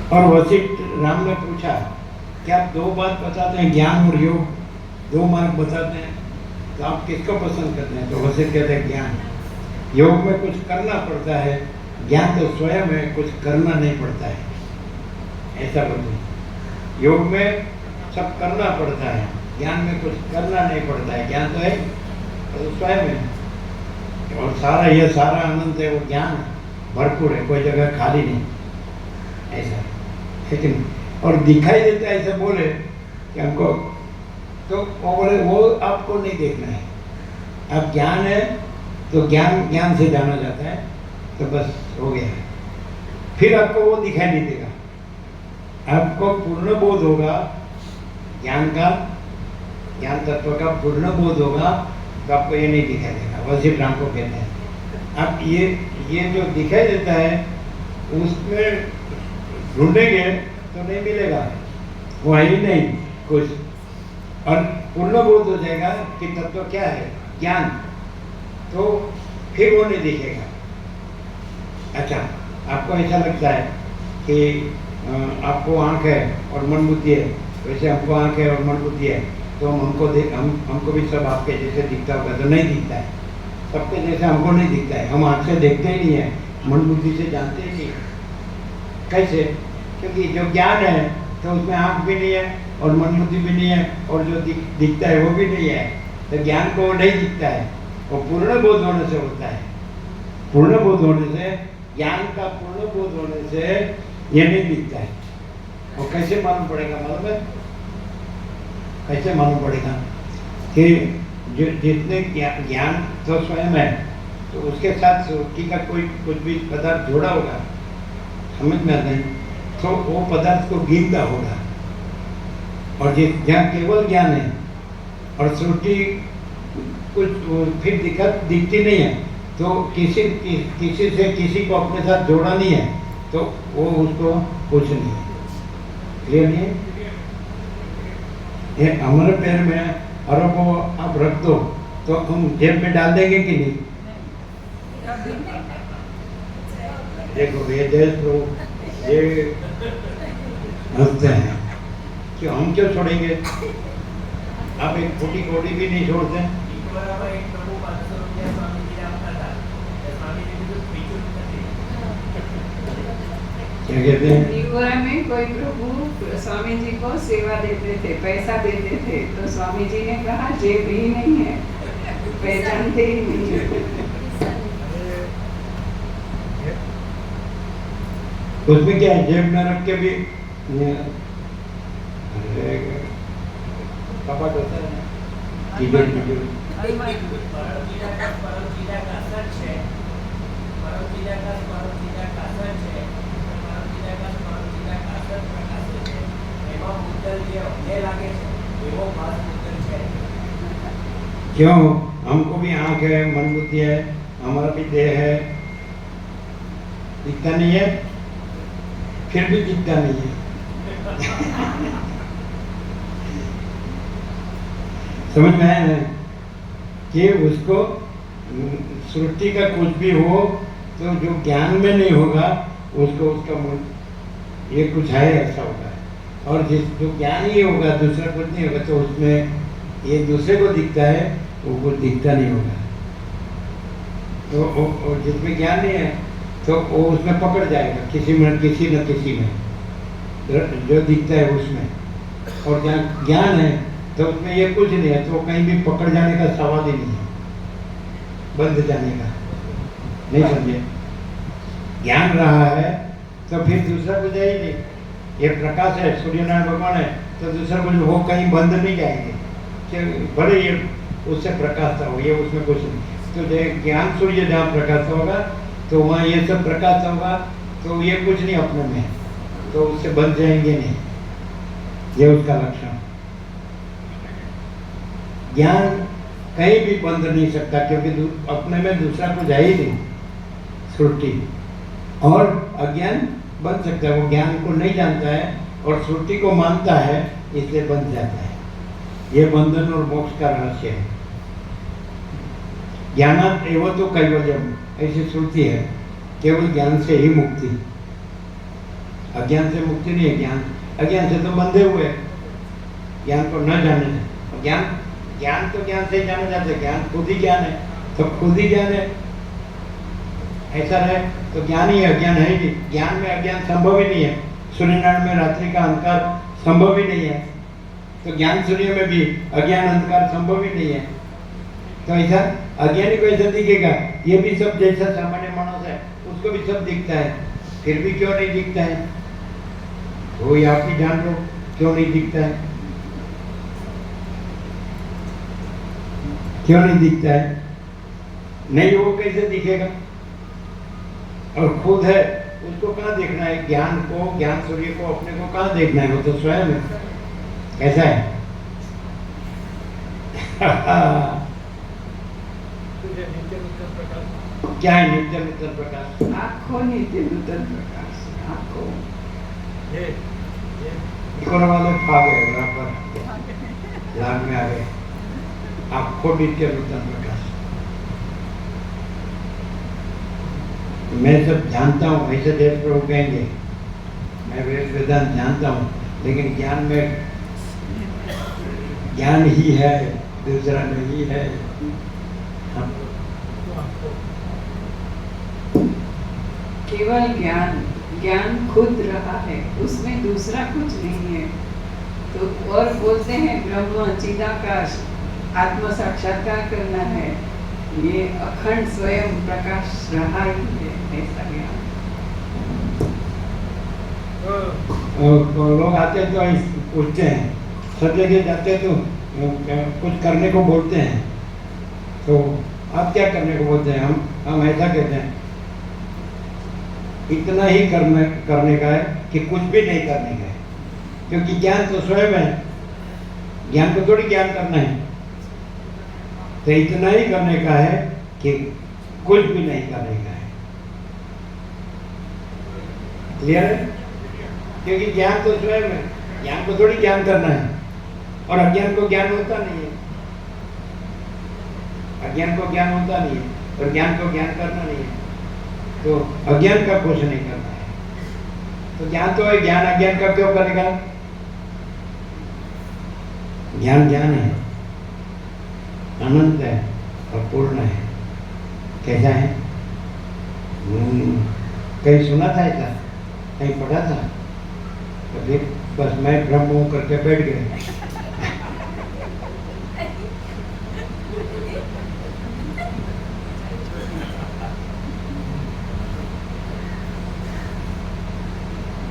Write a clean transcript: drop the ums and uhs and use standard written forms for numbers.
और वशिष्ठ राम ने पूछा कि आप दो बात बताते हैं, ज्ञान और योग, दो मार्ग बताते हैं, तो आप किसको पसंद करते हैं? तो वशिष्ठ कहते हैं ज्ञान। योग में कुछ करना पड़ता है, ज्ञान तो स्वयं है, कुछ करना नहीं पड़ता है, ऐसा बोलते। योग में सब करना पड़ता है, ज्ञान में कुछ करना नहीं पड़ता है। ज्ञान तो है तो स्वयं है, और सारा ये सारा आनंद है वो ज्ञान भरपूर है, कोई जगह खाली नहीं, ऐसा है कि नहीं? और दिखाई देता है ऐसे बोले कि हमको, तो वो बोले वो आपको नहीं देखना है, अब ज्ञान है तो ज्ञान से जाना जाता है, तो बस हो गया है। फिर आपको वो दिखाई नहीं देगा, आपको पूर्ण बोध होगा ज्ञान का, ज्ञान तत्व का पूर्ण बोध होगा, तो आपको ये नहीं दिखाई देगा। वशिष्ठ राम को कहते हैं अब ये जो दिखाई देता है उसमें ढूंढेंगे तो नहीं मिलेगा, वो है ही नहीं कुछ, और पूर्ण बोध हो जाएगा कि तत्व क्या है ज्ञान, तो फिर वो नहीं दिखेगा। अच्छा, आपको ऐसा लगता है कि आपको आँख है और मन बुद्धि है, वैसे हमको आँख है और मन बुद्धि है, तो हमको भी सब आपके जैसे दिखता होगा, तो नहीं दिखता है, सबके जैसे हमको नहीं दिखता है, हम आँख से देखते ही नहीं है, मन बुद्धि से जानते ही नहीं है। कैसे? क्योंकि जो ज्ञान है तो उसमें आँख भी नहीं है और मन बुद्धि भी नहीं है, और जो दिखता है वो भी नहीं है, तो ज्ञान को नहीं दिखता है, वो पूर्ण बोध होने से होता है। पूर्ण बोध होने से, ज्ञान का पूर्ण बोध होने से ये नहीं दिखता है। वो कैसे मालूम पड़ेगा? मालूम है कैसे मालूम पड़ेगा? कि जो जितने ज्ञान तो स्वयं है, तो उसके साथ सृष्टि का कोई कुछ भी पदार्थ जोड़ा होगा, समझ में आता है, तो वो पदार्थ को गिनता होगा, और जहाँ केवल ज्ञान है और सृष्टि कुछ फिर दिखती नहीं है, तो किसी से किसी को अपने साथ जोड़ा नहीं है, तो वो उसको कुछ नहीं है। क्लियर नहीं है? ये हमारे पैर में अरबों आप रख दो तो हम जेब में डाल देंगे कि नहीं? देखो ये देश तो ये हंसते हैं कि हम क्यों छोड़ेंगे, आप एक फूटी कौड़ी भी नहीं छोड़ते। क्या कहते हैं? त्रिपुरा में कोई प्रभु स्वामी जी को सेवा देते थे, पैसा देते थे, तो स्वामी जी ने कहा जेब ही नहीं है, पहचानते ही नहीं है। उसमें क्या है, जेब में रख के भी कपट होता है ना, क्यों? हमको भी आँख है, मन बुद्धि है, हमारा भी देह है, दिखता नहीं है, फिर भी दिखता नहीं है। समझ में आया ना कि उसको सृष्टि का कुछ भी हो तो जो ज्ञान में नहीं होगा उसको उसका मूल ये कुछ है ऐसा होता है, और जो ज्ञान ही होगा दूसरा कुछ नहीं होगा, तो उसमें ये दूसरे को दिखता है वो कुछ दिखता नहीं होगा। तो जिसमें ज्ञान नहीं है तो वो उसमें पकड़ जाएगा, किसी न किसी में जो दिखता है उसमें, और जहाँ ज्ञान है तो उसमें ये कुछ नहीं है, तो कहीं भी पकड़ जाने का सवाल ही नहीं है, बंद जाने का। नहीं समझे? ज्ञान रहा है तो फिर दूसरा कुछ है ही नहीं, ये प्रकाश है, सूर्यनारायण भगवान है, तो दूसरा कुछ वो कहीं बंद नहीं जाएंगे, भले ये उससे प्रकाशता हो, ये उसमें कुछ नहीं। तो ज्ञान सूर्य जहाँ प्रकाश होगा तो वहाँ ये सब प्रकाश होगा, तो ये कुछ नहीं अपने में, तो उससे बंद जाएंगे नहीं, ये उसका लक्षण। ज्ञान कहीं भी बंद नहीं सकता, क्योंकि अपने में दूसरा कुछ है ही नहीं, सृष्टि। और अज्ञान बन सकता है, वो ज्ञान को नहीं जानता है और सृष्टि को मानता है, इसलिए बंध जाता है। ये बंधन और मोक्ष का रहस्य है। ज्ञानात् एव तो कैवल्यम, ऐसी श्रुति है, केवल ज्ञान से ही मुक्ति। अज्ञान से मुक्ति नहीं है। ज्ञान, अज्ञान से तो बंधे हुए हैं, ज्ञान को न जानने से। ज्ञान, ज्ञान तो ज्ञान से जाना जाता है, ज्ञान खुद ही ज्ञान है, तो खुद ही ज्ञान है। ऐसा रहे तो ज्ञान ही है, अज्ञान है ही नहीं। ज्ञान में अज्ञान संभव ही नहीं है। सूर्यनारायण में रात्रि का अंधकार संभव ही नहीं है, तो ज्ञान सूर्य में भी अज्ञान अंधकार संभव ही नहीं है। तो ऐसा अज्ञानी को ऐसा दिखेगा, ये भी सब जैसा सामान्य मानस है उसको भी सब दिखता है, फिर भी क्यों नहीं दिखता है? वो ही आप ही जान लो क्यों नहीं दिखता है, क्यों नहीं दिखता है? नहीं वो कैसे दिखेगा? और खुद है, उसको कहाँ देखना है? ज्ञान को, ज्ञान सूर्य को, अपने को कहाँ देखना है? वो तो स्वयं है। कैसा है? क्या है नित्य नूतन प्रकाश? आँखों नित्य नूतन प्रकाश, आँखों इकोन वाले खा गए बराबर, लाभ में आ गए। आँखों नित्य नूतन प्रकाश। मैं सब जानता हूँ, ऐसे देश प्रभु कहेंगे, मैं वेद वेदांत जानता हूँ, लेकिन ज्ञान में ज्ञान ही है, दूसरा नहीं है। हम केवल ज्ञान, ज्ञान खुद रहा है, उसमें दूसरा कुछ नहीं है। तो और बोलते हैं ब्रह्म चिदाकाश, आत्म साक्षात्कार करना है, ये अखंड स्वयं प्रकाश रहा ही है, ऐसा ज्ञान। लोग आते तो पूछते हैं, सब जगह जाते तो कुछ करने को बोलते हैं, तो आप क्या करने को बोलते हैं? हम ऐसा कहते हैं, इतना ही करने का है कि कुछ भी नहीं करने का है, क्योंकि ज्ञान तो स्वयं है, ज्ञान को थोड़ी ज्ञान करना है। तो इतना ही करने का है कि कुछ भी नहीं करने का है। क्लियर है? क्योंकि ज्ञान तो स्वयं है, ज्ञान को थोड़ी ज्ञान करना है, और अज्ञान को ज्ञान होता नहीं है। अज्ञान को ज्ञान होता नहीं है, और ज्ञान को ज्ञान करना नहीं है, तो अज्ञान का कुछ नहीं करना है। तो ज्ञान तो है, ज्ञान अज्ञान का क्यों करेगा? ज्ञान ज्ञान है, अनंत है और पूर्ण है। कैसा है? कहीं सुना था ऐसा, कहीं पढ़ा था, तो फिर बस मैं ब्रह्म हूँ करके बैठ गए।